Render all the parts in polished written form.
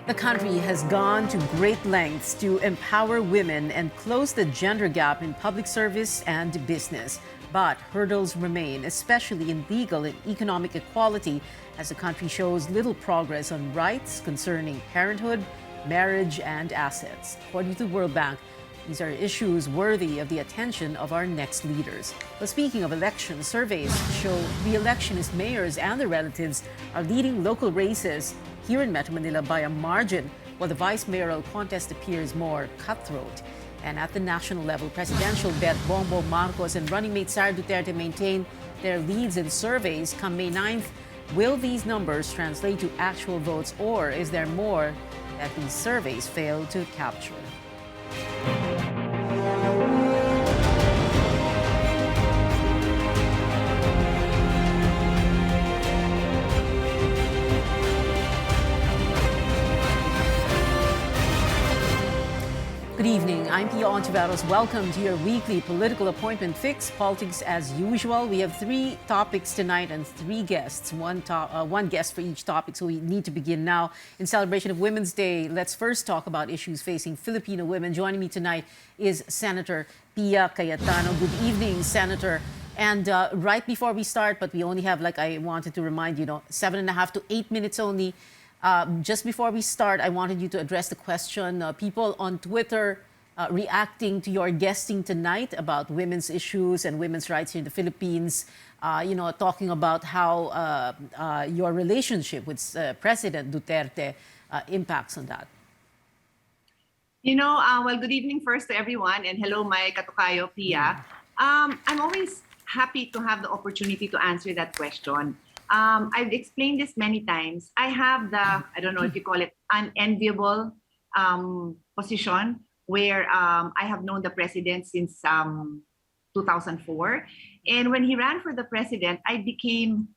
The country has gone to great lengths to empower women and close the gender gap in public service and business. But hurdles remain, especially in legal and economic equality, as the country shows little progress on rights concerning parenthood, marriage, and assets. According to the World Bank, these are issues worthy of the attention of our next leaders. But speaking of elections, surveys show reelectionist mayors and their relatives are leading local races here in Metro Manila by a margin, while the vice mayoral contest appears more cutthroat. And at the national level, presidential bet Bongbong Marcos and running mate Sara Duterte maintain their leads in surveys come May 9th. Will these numbers translate to actual votes, or is there more that these surveys fail to capture? Good evening. I'm Pia Hontiveros. Welcome to your weekly political appointment fix. Politics as usual. We have three topics tonight and three guests. One guest for each topic. So we need to begin now. In celebration of Women's Day, let's first talk about issues facing Filipino women. Joining me tonight is Senator Pia Cayetano. Good evening, Senator. And right before we start, but we only have, like I wanted to remind you, 7.5 to 8 minutes only. Just before we start, I wanted you to address the question. People on Twitter reacting to your guesting tonight about women's issues and women's rights here in the Philippines, talking about how your relationship with President Duterte impacts on that. Well, good evening first to everyone, and hello, my katukayo, Pia. I'm always happy to have the opportunity to answer that question. I've explained this many times. I have I don't know if you call it an enviable position where I have known the president since 2004. And when he ran for the president, I became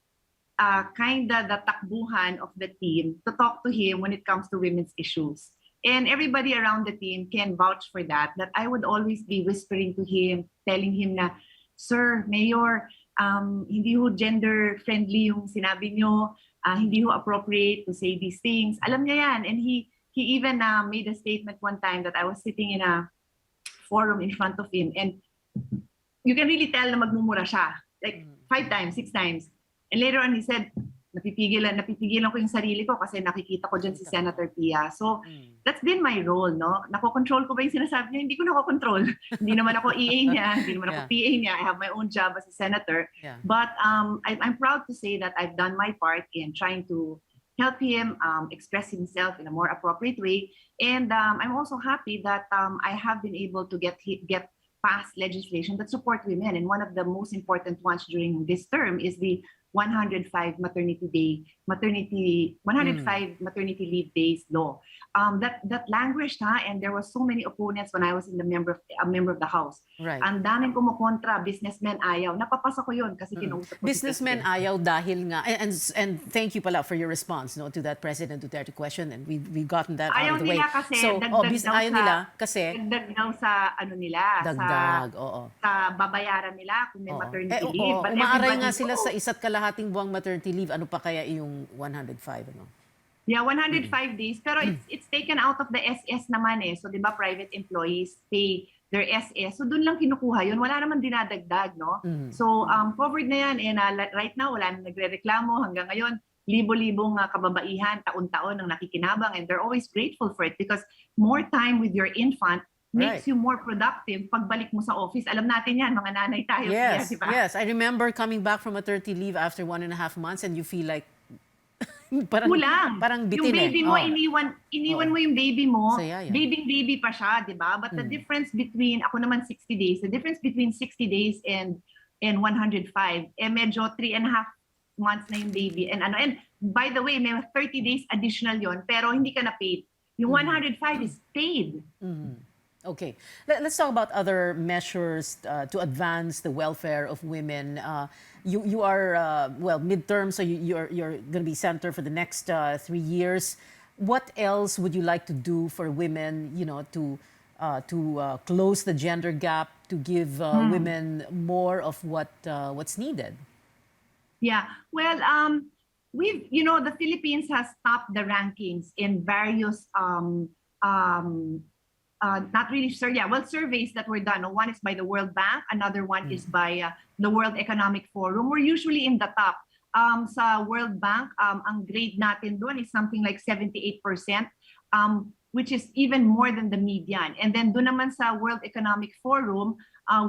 kind of the takbuhan of the team to talk to him when it comes to women's issues. And everybody around the team can vouch for that I would always be whispering to him, telling him na, Sir, Mayor, hindi ho gender-friendly yung sinabi nyo, hindi ho appropriate to say these things. Alam niya yan. And he even made a statement one time that I was sitting in a forum in front of him, and you can really tell na magmumura siya. Like 5 times, 6 times. And later on he said, napipigilan ko yung sarili ko kasi nakikita ko dyan si Senator Pia. So that's been my role, no? Nakokontrol ko ba yung sinasabi niya? Hindi ko nakokontrol. Hindi naman ako EA niya, hindi naman ako PA niya. I have my own job as a senator. Yeah. But I'm proud to say that I've done my part in trying to help him express himself in a more appropriate way. And I'm also happy that I have been able to get past legislation that support women. And one of the most important ones during this term is the 105 maternity leave days law. That languished, and there were so many opponents when I was a member of the House. Right. Ang daming kumukontra, businessmen ayaw. Napapasa ko yun kasi kinausap ko. Businessmen ayaw dahil nga, and thank you pala for your response to that President Duterte question, and we've gotten that out of the way. Kasi, so, ayaw nila kasi dagdag daw sa sa babayaran nila kung may maternity leave. But umaaray nga sila sa isa't kalahating buwang maternity leave. Ano pa kaya yung 105? Yeah, 105 days. Pero it's taken out of the SS naman eh. So, di ba, private employees pay their SS. So, dun lang kinukuha yun. Wala naman dinadagdag, no? So, covered na yan. And right now, wala nang nagre-reklamo. Hanggang ngayon, libo-libong kababaihan, taon-taon ang nakikinabang. And they're always grateful for it because more time with your infant makes you more productive pagbalik mo sa office. Alam natin yan, mga nanay tayo. Yes, diba? Yes. I remember coming back from maternity leave after 1.5 months and you feel like parang bitin yung baby mo, iniwan mo yung baby mo, so, yeah. baby pa siya, di ba? But the difference between, ako naman 60 days, the difference between 60 days and 105, medyo 3.5 months na yung baby. And by the way, may 30 days additional yon pero hindi ka na paid. Yung 105 is paid. Okay. Let's talk about other measures to advance the welfare of women. You are, midterm, so you're going to be senator for the next 3 years. What else would you like to do for women, to close the gender gap, to give women more of what's needed? Yeah. Well, the Philippines has topped the rankings in various not really sure. Yeah, well, surveys that were done. One is by the World Bank, another one is by the World Economic Forum. We're usually in the top. Sa World Bank, ang grade natin doon is something like 78%, which is even more than the median. And then doon naman sa World Economic Forum,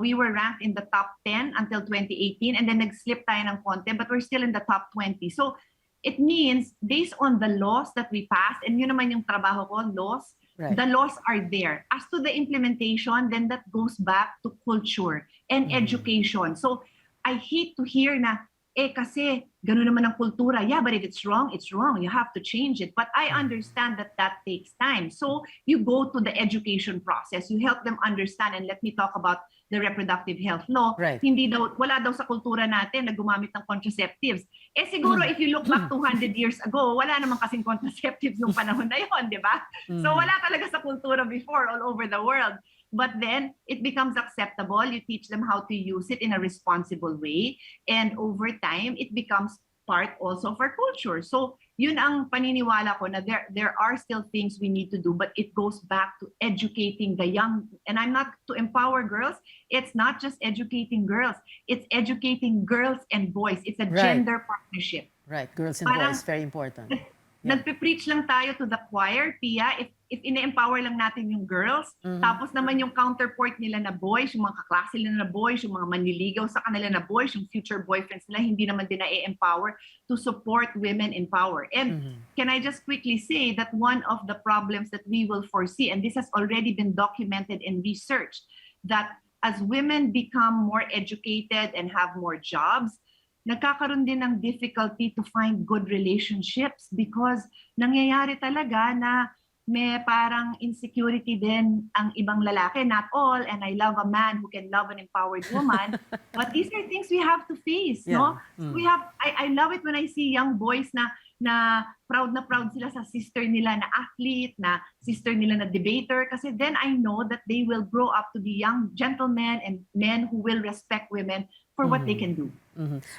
we were ranked in the top 10 until 2018, and then nag-slip tayo ng konti, but we're still in the top 20. So it means based on the laws that we passed, and yun naman yung trabaho ko, laws, Right. the laws are there. As to the implementation, then that goes back to culture and education. So I hate to hear na, kasi ganun naman ang kultura. Yeah, but if it's wrong, it's wrong. You have to change it. But I understand that that takes time. So you go to the education process. You help them understand. And let me talk about the reproductive health law. Right. Wala daw sa kultura natin na gumamit ng contraceptives. Siguro if you look back 200 years ago, wala naman kasing contraceptives nung panahon na yun, di ba? So wala talaga sa kultura before all over the world. But then it becomes acceptable. You teach them how to use it in a responsible way. And over time, it becomes part also of our culture. So yun ang paniniwala ko na there are still things we need to do, but it goes back to educating the young. And I'm not to empower girls. It's not just educating girls. It's educating girls and boys. It's a gender partnership. Right, girls and boys, very important. Nagpe-preach lang tayo to the choir, Pia, if ine-empower lang natin yung girls, tapos naman yung counterpart nila na boys, yung mga kaklase nila na boys, yung mga manliligaw sa kanila na boys, yung future boyfriends nila, hindi naman din na-empower to support women in power. And can I just quickly say that one of the problems that we will foresee, and this has already been documented in research, that as women become more educated and have more jobs, nagkakaroon din ng difficulty to find good relationships because nangyayari talaga na may parang insecurity din ang ibang lalaki. Not all, and I love a man who can love an empowered woman, but these are things we have to face, no? So I love it when I see young boys na proud sila sa sister nila na athlete, na sister nila na debater, kasi then I know that they will grow up to be young gentlemen and men who will respect women for what they can do.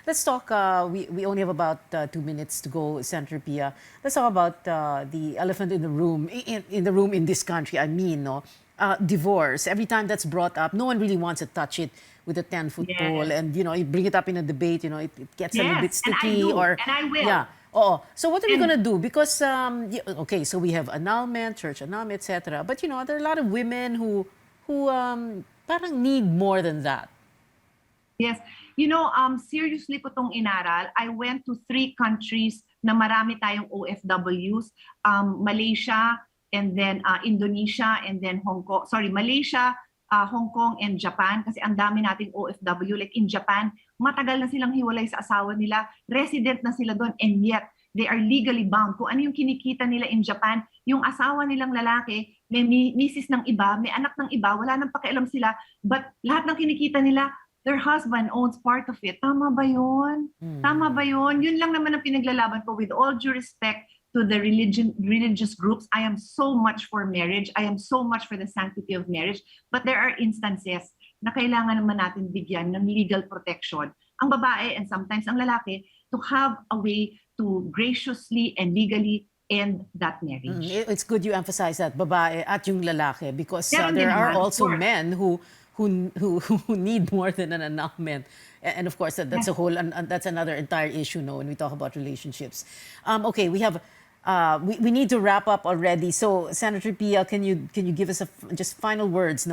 Let's talk, we only have about 2 minutes to go, Senator Pia. Let's talk about the elephant in the room, in this country, I mean, no? Divorce. Every time that's brought up, no one really wants to touch it with a 10-foot pole. And, you bring it up in a debate, it gets a little bit sticky. And I will. Yeah. So what are we going to do? Because, okay, so we have annulment, church annulment, etc. But, there are a lot of women who parang need more than that. Yes. Seriously ko tong inaral. I went to 3 countries na marami tayong OFWs. Malaysia, and then Indonesia, and then Hong Kong. Sorry, Malaysia, Hong Kong, and Japan. Kasi ang dami nating OFW. Like in Japan, matagal na silang hiwalay sa asawa nila. Resident na sila doon. And yet, they are legally bound. Kung ano yung kinikita nila in Japan, yung asawa nilang lalaki, may misis ng iba, may anak ng iba, wala nang pakialam sila. But lahat ng kinikita nila, their husband owns part of it. Tama ba yun? Tama ba yun? Yun lang naman ang pinaglalaban ko. With all due respect to the religious groups, I am so much for marriage. I am so much for the sanctity of marriage. But there are instances na kailangan naman natin bigyan ng legal protection ang babae and sometimes ang lalaki to have a way to graciously and legally end that marriage. It's good you emphasize that, babae at yung lalaki, because there are naman, also men who need more than an annulment. And of course, that's a whole, that's another entire issue, when we talk about relationships. Okay, we have, we need to wrap up already. So, Senator Pia, can you give us just final words,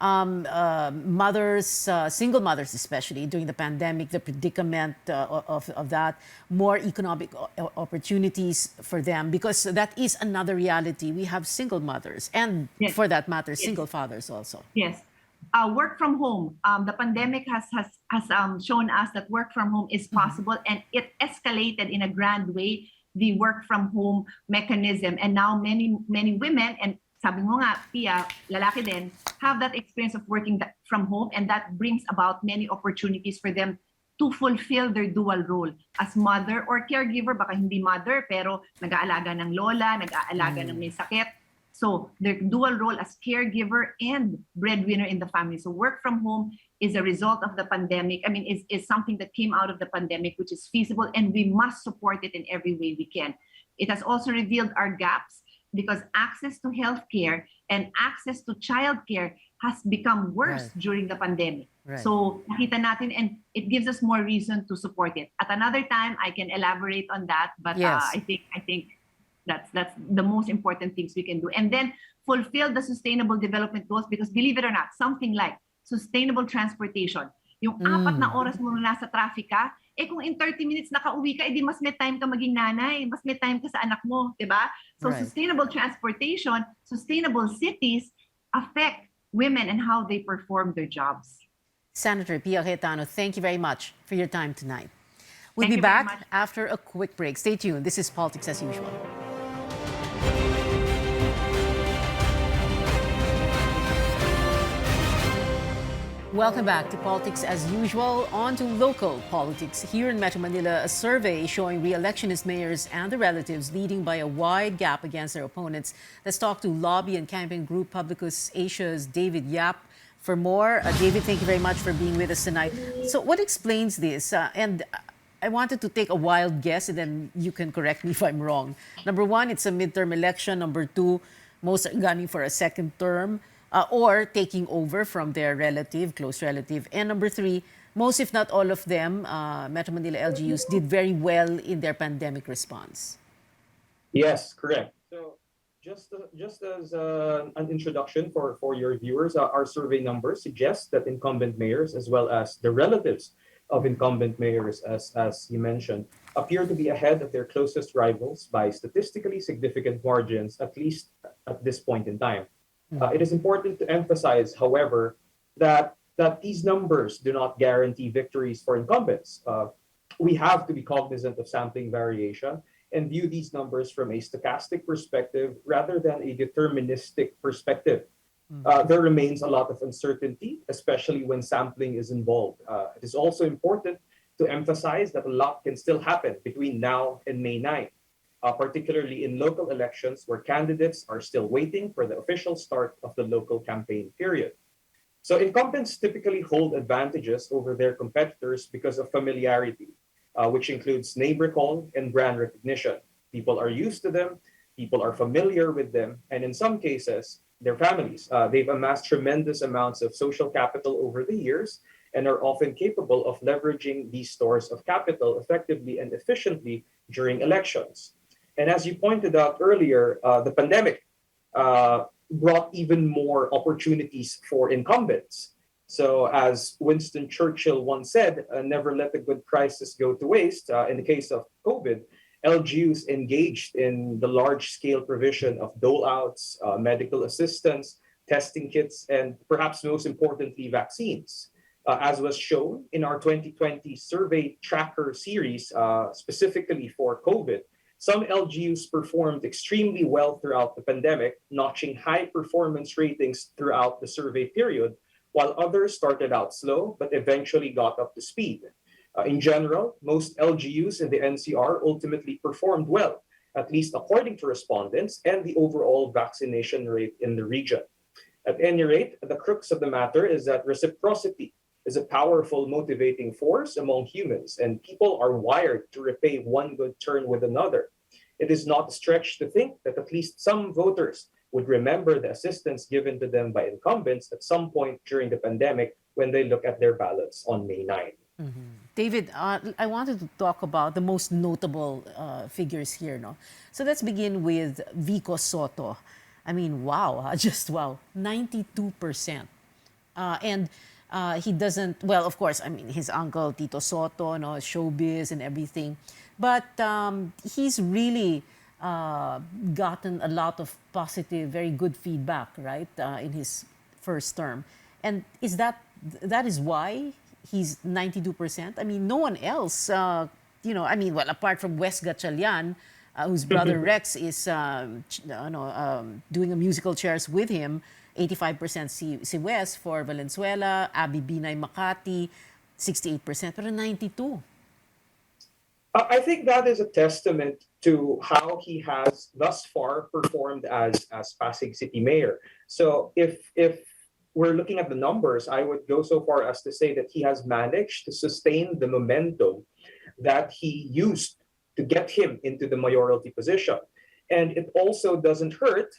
mothers, single mothers especially, during the pandemic, the predicament of that, more economic opportunities for them, because that is another reality. We have single mothers, and for that matter, single fathers also. Yes. Work from home. The pandemic has shown us that work from home is possible, and it escalated in a grand way the work from home mechanism. And now many women, and sabi mo nga, Pia, lalaki din, have that experience of working from home, and that brings about many opportunities for them to fulfill their dual role as mother or caregiver. Baka hindi mother, pero nag-aalaga ng lola, nag-aalaga ng may sakit. So their dual role as caregiver and breadwinner in the family. So work from home is a result of the pandemic. I mean, is something that came out of the pandemic, which is feasible, and we must support it in every way we can. It has also revealed our gaps because access to healthcare and access to childcare has become worse during the pandemic. Right. So nakita natin, and it gives us more reason to support it. At another time, I can elaborate on that, but Yes. I think that's the most important things we can do. And then fulfill the sustainable development goals, because believe it or not, something like sustainable transportation. Yung 4 na oras mo nasa traffic ka, kung in 30 minutes nakauwi ka, edi mas may time ka maging nanay, mas may time ka sa anak mo, di ba? So Right. sustainable transportation, sustainable cities affect women and how they perform their jobs. Senator Pia Cayetano, thank you very much for your time tonight. We'll Thank be you very back much. after a quick break. Stay tuned. This is Politics as Usual. Welcome back to Politics as Usual. On to local politics. Here in Metro Manila, a survey showing reelectionist mayors and their relatives leading by a wide gap against their opponents. Let's talk to Lobby and Campaign Group Publicus Asia's David Yap for more. David, thank you very much for being with us tonight. So what explains this? And I wanted to take a wild guess, and then you can correct me if I'm wrong. Number one, it's a midterm election. Number two, most are gunning for a second term. Or taking over from their relative, close relative. And number three, most if not all of them, Metro Manila LGUs did very well in their pandemic response. Yes, correct. So just as an introduction for your viewers, our survey numbers suggest that incumbent mayors, as well as the relatives of incumbent mayors, as you mentioned, appear to be ahead of their closest rivals by statistically significant margins, at least at this point in time. It is important to emphasize, however, that these numbers do not guarantee victories for incumbents. We have to be cognizant of sampling variation and view these numbers from a stochastic perspective rather than a deterministic perspective. There remains a lot of uncertainty, especially when sampling is involved. It is also important to emphasize that a lot can still happen between now and May 9th. Particularly in local elections where candidates are still waiting for the official start of the local campaign period. So incumbents typically hold advantages over their competitors because of familiarity, which includes name recall and brand recognition. People are used to them, people are familiar with them, and in some cases, their families. They've amassed tremendous amounts of social capital over the years and are often capable of leveraging these stores of capital effectively and efficiently during elections. And as you pointed out earlier, the pandemic brought even more opportunities for incumbents. So as Winston Churchill once said, never let a good crisis go to waste. In the case of COVID, LGUs engaged in the large-scale provision of dole-outs, medical assistance, testing kits, and perhaps most importantly, vaccines. As was shown in our 2020 survey tracker series, specifically for COVID, some LGUs performed extremely well throughout the pandemic, notching high performance ratings throughout the survey period, while others started out slow but eventually got up to speed. In general, most LGUs in the NCR ultimately performed well, at least according to respondents and the overall vaccination rate in the region. At any rate, the crux of the matter is that reciprocity is a powerful motivating force among humans, and people are wired to repay one good turn with another. It is not a stretch to think that at least some voters would remember the assistance given to them by incumbents at some point during the pandemic when they look at their ballots on May 9. David, I wanted to talk about the most notable figures here. No? So let's begin with Vico Soto. I mean, wow, just wow, 92%. And he doesn't, well, of course, I mean, his uncle, Tito Soto, no, showbiz and everything. But he's really gotten a lot of positive, very good feedback, right, in his first term. And that is why he's 92%? I mean, no one else, well, apart from Wes Gatchalian, whose brother Rex is doing a musical chairs with him, 85% si Wes for Valenzuela, Abby Binay Makati, 68%, pero 92%. I think that is a testament to how he has thus far performed as Pasig City Mayor. So if we're looking at the numbers, I would go so far as to say that he has managed to sustain the momentum that he used to get him into the mayoralty position. And it also doesn't hurt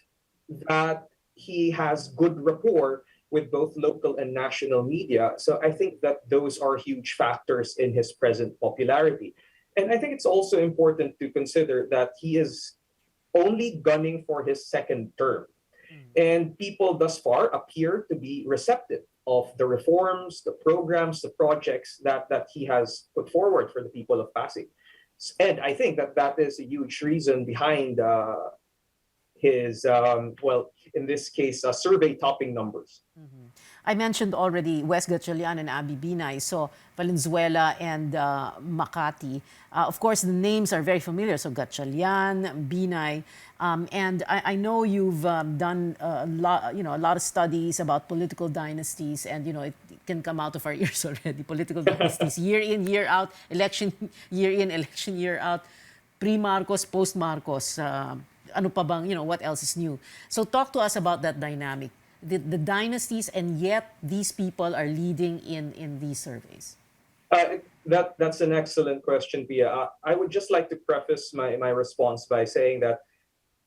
that he has good rapport with both local and national media. So I think that those are huge factors in his present popularity. And I think it's also important to consider that he is only gunning for his second term. And people thus far appear to be receptive of the reforms, the programs, the projects that he has put forward for the people of Pasig. And I think that that is a huge reason behind his, well, in this case, survey topping numbers. I mentioned already West Gatchalian and Abi Binay, so Valenzuela and Makati. Of course, the names are very familiar. So Gatchalian, Binay, and I know you've done a lot of studies about political dynasties, and it can come out of our ears already. Political dynasties, year in, year out, election year in, election year out, pre-Marcos, post-Marcos. Ano pa bang, what else is new? So talk to us about that dynamic. The dynasties, and yet these people are leading in these surveys? That's an excellent question, Pia. I would just like to preface my response by saying that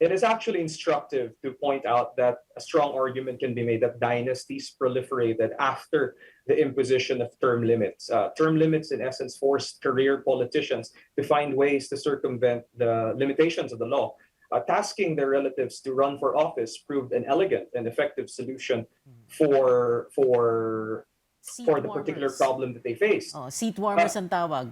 it is actually instructive to point out that a strong argument can be made that dynasties proliferated after the imposition of term limits. Term limits, in essence, forced career politicians to find ways to circumvent the limitations of the law. Tasking their relatives to run for office proved an elegant and effective solution for the particular problem that they faced. Oh, seat warmers ang tawag.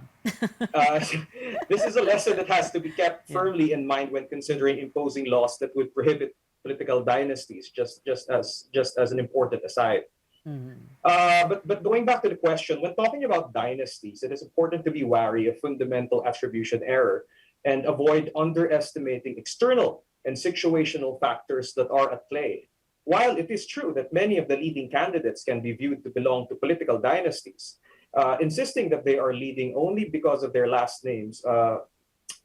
This is a lesson that has to be kept firmly in mind when considering imposing laws that would prohibit political dynasties, just as an important aside. But going back to the question, when talking about dynasties, it is important to be wary of fundamental attribution error and avoid underestimating external and situational factors that are at play. While it is true that many of the leading candidates can be viewed to belong to political dynasties, insisting that they are leading only because of their last names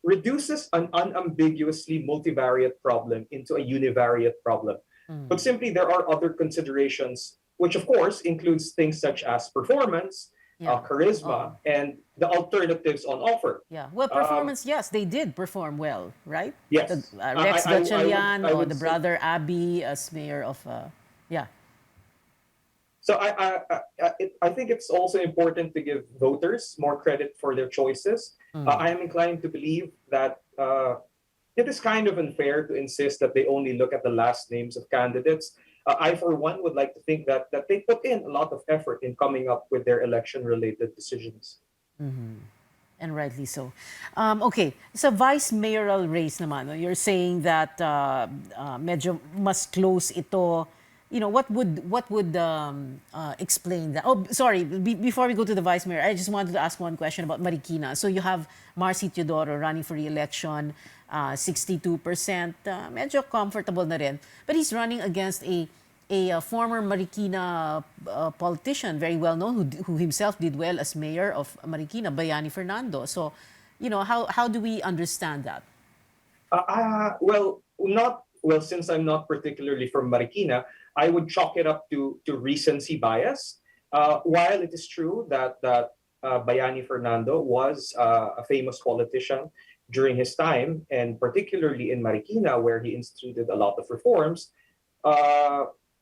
reduces an unambiguously multivariate problem into a univariate problem. But simply, there are other considerations, which of course includes things such as performance, charisma, and the alternatives on offer. Yeah, well, performance, yes, they did perform well, right? Yes. Rex Gatchalian, or the say, brother Abi as mayor of, So I think it's also important to give voters more credit for their choices. I am inclined to believe that it is kind of unfair to insist that they only look at the last names of candidates. I, for one, would like to think that they put in a lot of effort in coming up with their election-related decisions. and rightly so. Okay, sa vice mayoral race naman, you're saying that medyo mas close ito. What would explain that? Oh, sorry. Before we go to the vice mayor, I just wanted to ask one question about Marikina. So you have Marcy Teodoro running for re-election, 62%. Medyo comfortable na rin. But he's running against a former Marikina politician, very well known, who himself did well as mayor of Marikina, Bayani Fernando. So, how do we understand that? Since I'm not particularly from Marikina, I would chalk it up to recency bias. While it is true that Bayani Fernando was a famous politician during his time, and particularly in Marikina, where he instituted a lot of reforms,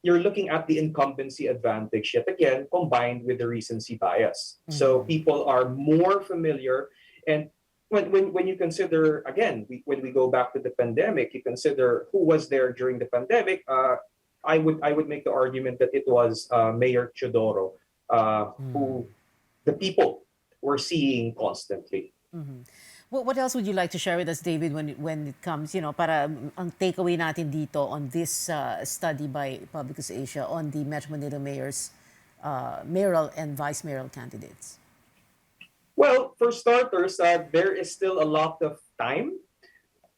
you're looking at the incumbency advantage yet again, combined with the recency bias. So people are more familiar, and when you consider, again, when we go back to the pandemic, you consider who was there during the pandemic. I would make the argument that it was Mayor Teodoro, who the people were seeing constantly. What else would you like to share with us, David, when it comes, para ang takeaway natin dito on this study by Publicus Asia on the Metro Manila mayor's mayoral and vice mayoral candidates? Well, for starters, there is still a lot of time.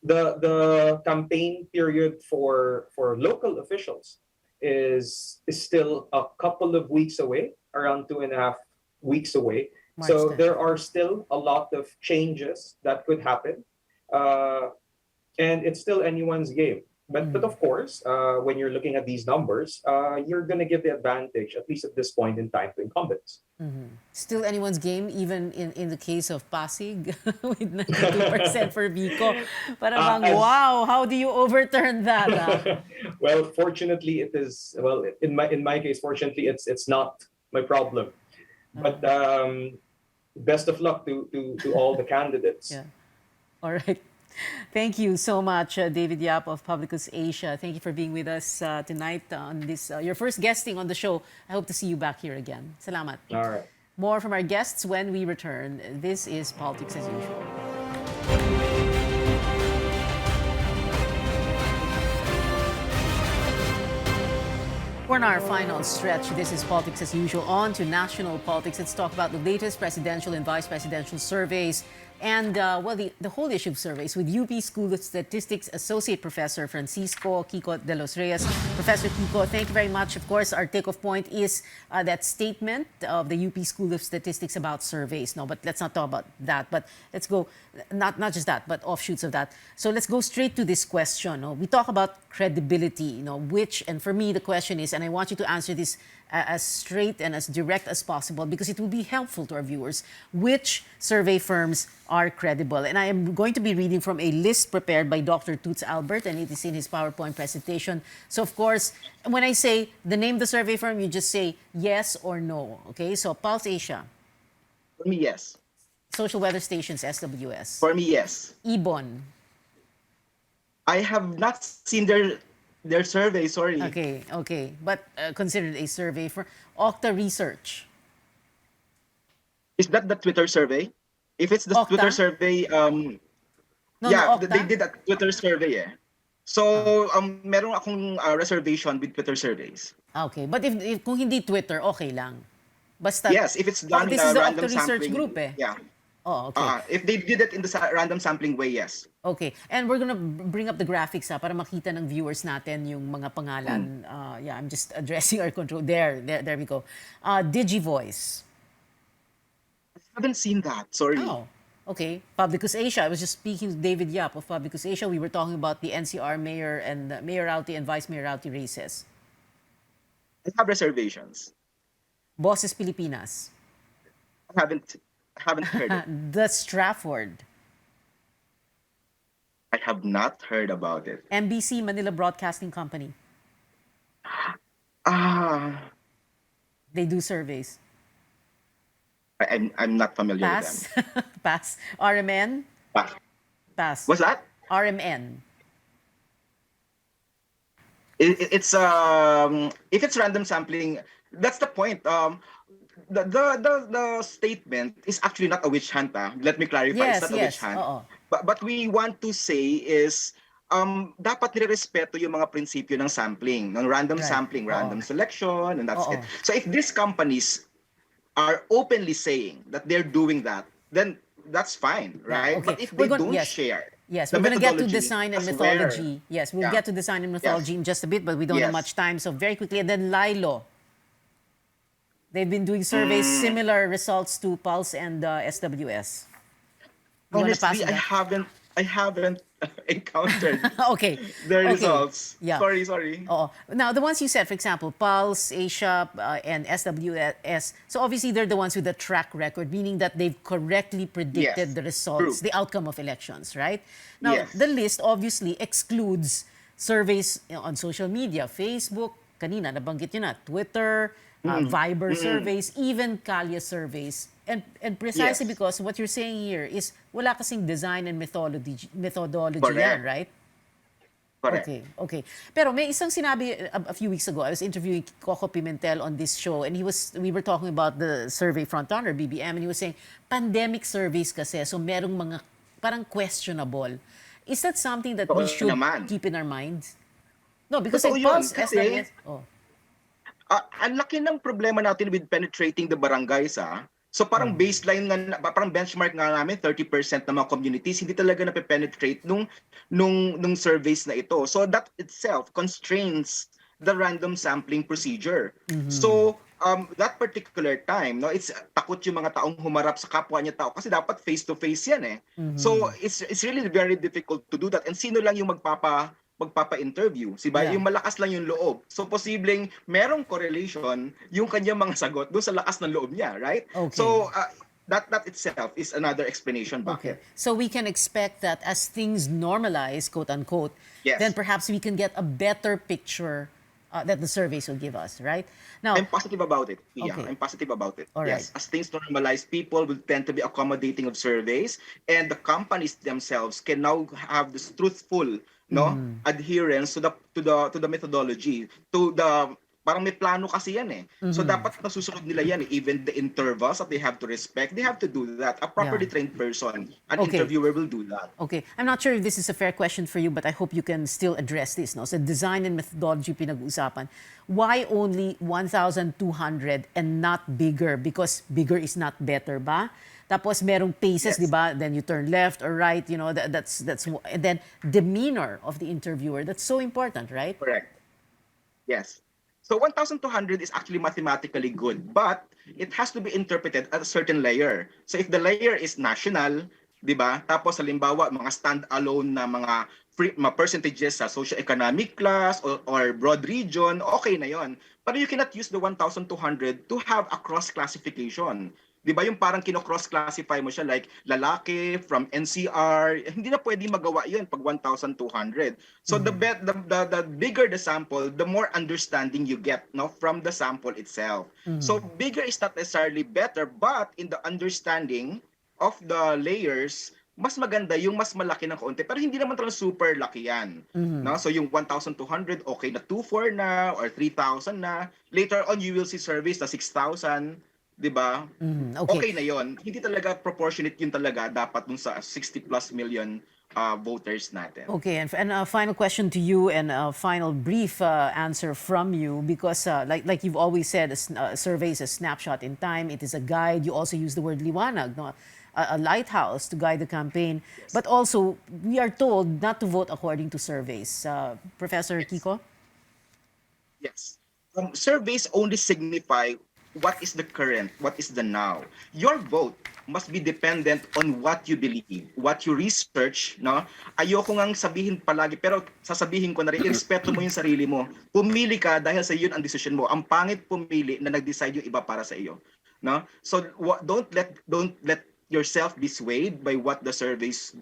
The campaign period for local officials is still a couple of weeks away, around 2.5 weeks away. March so 10th. there are still a lot of changes that could happen, and it's still anyone's game. But of course, when you're looking at these numbers, you're going to give the advantage, at least at this point in time, to incumbents. Still anyone's game, even in the case of Pasig with 92% for Vico. Parang bang, As wow, how do you overturn that? well, fortunately, it is. Well, in my case, fortunately, it's not my problem. But best of luck to all the candidates. Yeah. All right. Thank you so much, David Yap of Publicus Asia. Thank you for being with us tonight on this, your first guesting on the show. I hope to see you back here again. Salamat. All right. More from our guests when we return. This is Politics as Usual. We're in our final stretch. This is Politics as Usual. On to national politics. Let's talk about the latest presidential and vice presidential surveys. And, well, the whole issue of surveys with UP School of Statistics Associate Professor Francisco Kiko de los Reyes. Professor Kiko, thank you very much. Of course, our takeoff point is that statement of the UP School of Statistics about surveys. No, but let's not talk about that. But let's go, not just that, but offshoots of that. So let's go straight to this question. No? We talk about credibility, which, and for me, the question is, and I want you to answer this as straight and as direct as possible because it will be helpful to our viewers, which survey firms are credible. And I am going to be reading from a list prepared by Dr. Toots Albert, and it is in his PowerPoint presentation. So, of course, when I say the name of the survey firm, you just say yes or no. Okay, so Pulse Asia. For me, yes. Social Weather Stations, SWS. For me, yes. Ibon. I have not seen their survey, sorry. Okay. But considered a survey for Okta Research. Is that the Twitter survey? If it's the Okta? Twitter survey, No, yeah, Okta? they did a Twitter survey eh. So, meron akong reservation with Twitter surveys. Okay, but if kung hindi Twitter, okay lang. Basta, Yes, if it's done this in a is the random Okta Research sampling. Group eh. Yeah. Oh, okay. If they did it in the random sampling way, yes. Okay. And we're gonna bring up the graphics para makita ng viewers natin yung mga pangalan. Yeah, I'm just addressing our control. There we go. DigiVoice. I haven't seen that, sorry. Oh, okay. Publicus Asia. I was just speaking to David Yap of Publicus Asia. We were talking about the NCR mayor and mayoralty and vice mayoralty races. I have reservations. Boses Pilipinas. I haven't heard it. The Strafford. I have not heard about it. MBC Manila Broadcasting Company. They do surveys. I'm not familiar Pass. with them. Pass. RMN. Pass. Pass. What's that? RMN. It's if it's random sampling, that's the point. The statement is actually not a witch hunt. Let me clarify, it's not a witch hunt. Oo. But we want to say is dapat nirespeto yung mga prinsipyo ng sampling, ng random Right. sampling, random selection, and that's Oo. it. So if these companies are openly saying that they're doing that, then that's fine, right? okay. But if We're they gonna- don't yes. share, Yes, the we're going to get to methodology, design and that's where- mythology. Yes, we'll Yeah. get to design and mythology in just a bit, but we don't have Yes. much time. So very quickly, and then Lilo. They've been doing surveys, similar results to Pulse and SWS. You wanna pass honestly, on I haven't encountered that? Okay. the Okay. results. Yeah. Sorry. Oo. Now, the ones you said, for example, Pulse, Asia, and SWS, so obviously they're the ones with the track record, meaning that they've correctly predicted Yes. the results, True. the outcome of elections, right? Now, Yes. the list obviously excludes surveys on social media, Facebook, kanina, nabanggit yun na, Twitter, Viber surveys, even Kalya surveys. And precisely Yes. because what you're saying here is wala kasing design and methodology Correct. yan, right? Correct. Okay. Pero may isang sinabi a few weeks ago. I was interviewing Coco Pimentel on this show, and we were talking about the survey frontrunner, BBM, and he was saying, pandemic surveys kasi, so merong mga parang questionable. Is that something that we Oo should naman. keep in our minds? No, because Totoo like yun, Pulse, kasi- SWS, Ang laki ng problema natin with penetrating the barangays. So parang baseline nga, parang benchmark nga namin 30% ng mga communities hindi talaga nape-penetrate nung surveys na ito. So that itself constrains the random sampling procedure. So that particular time, no, it's takot yung mga taong humarap sa kapwa niya tao kasi dapat face to face yan eh. So it's really very difficult to do that. And sino lang yung magpapa-interview. Diba? Yeah. Yung malakas lang yung loob. So, posibleng merong correlation yung kanyang mga sagot doon sa lakas ng loob niya, right? Okay. So, that itself is another explanation Okay. bakit. So we can expect that as things normalize, quote unquote, Yes. then perhaps we can get a better picture that the surveys will give us, right? Now, I'm positive about it. Yeah, Okay. I'm positive about it. All Yes, right. as things normalize, people will tend to be accommodating of surveys, and the companies themselves can now have this truthful, adherence to the methodology, to the parang may plano kasi yan eh. So dapat nasusunod nila yan eh. Even the intervals that they have to respect, they have to do that. A properly Yeah. trained person, an Okay. interviewer will do that. Okay. I'm not sure if this is a fair question for you, but I hope you can still address this. No? So design and methodology pinag-uusapan. Why only 1,200 and not bigger? Because bigger is not better ba? Tapos merong paces, Yes. di ba? Then you turn left or right, you know, that's and then demeanor of the interviewer. That's so important, right? Correct. Yes. So 1,200 is actually mathematically good, but it has to be interpreted at a certain layer. So if the layer is national, 'di ba? Tapos halimbawa mga stand-alone na mga percentages sa socio-economic class or broad region, okay na 'yon. But you cannot use the 1,200 to have a cross classification. 'Di ba yung parang kino-cross-classify mo siya like lalaki from NCR, hindi na pwedeng magawa 'yun pag 1,200. So the bigger the sample, the more understanding you get no from the sample itself. So bigger is not necessarily better, but in the understanding of the layers, mas maganda yung mas malaki ng kaunti, pero hindi naman talaga super laki yan. No? So yung 1,200, okay na 2,400 na or 3,000 na. Later on, you will see surveys na 6,000. 'Di ba? Okay. Okay na 'yon. Hindi talaga proportionate 'yun talaga dapat dun sa 60 plus million voters natin. Okay, and a final question to you and a final brief answer from you because like you've always said, a survey is a snapshot in time. It is a guide. You also use the word liwanag, no? A lighthouse to guide the campaign. Yes. But also, we are told not to vote according to surveys. Professor Kiko? Yes. Surveys only signify what is the current, what is the now. Your vote must be dependent on what you believe, what you research, no? Ayoko ngang sabihin palagi, pero sasabihin ko na rin, irespeto mo yung sarili mo. Pumili ka dahil sa yun ang decision mo. Ang pangit pumili na nag-decide yung iba para sa iyo, no? So don't let yourself be swayed by what the surveys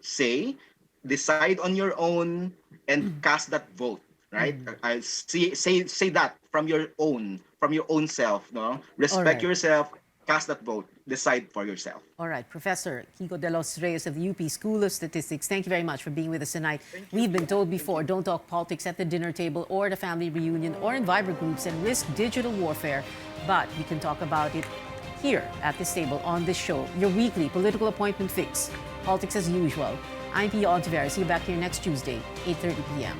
say. Decide on your own and cast that vote. Right? I say that from your own self, no? Respect Alright. yourself, cast that vote, decide for yourself. All right, Professor Kiko de los Reyes of the UP School of Statistics, thank you very much for being with us tonight. We've been told before, don't talk politics at the dinner table or the family reunion or in Viber groups and risk digital warfare, but we can talk about it here at this table on this show, your weekly political appointment fix. Politics as usual. I'm Pia Hontiveros. See you back here next Tuesday, 8:30 p.m.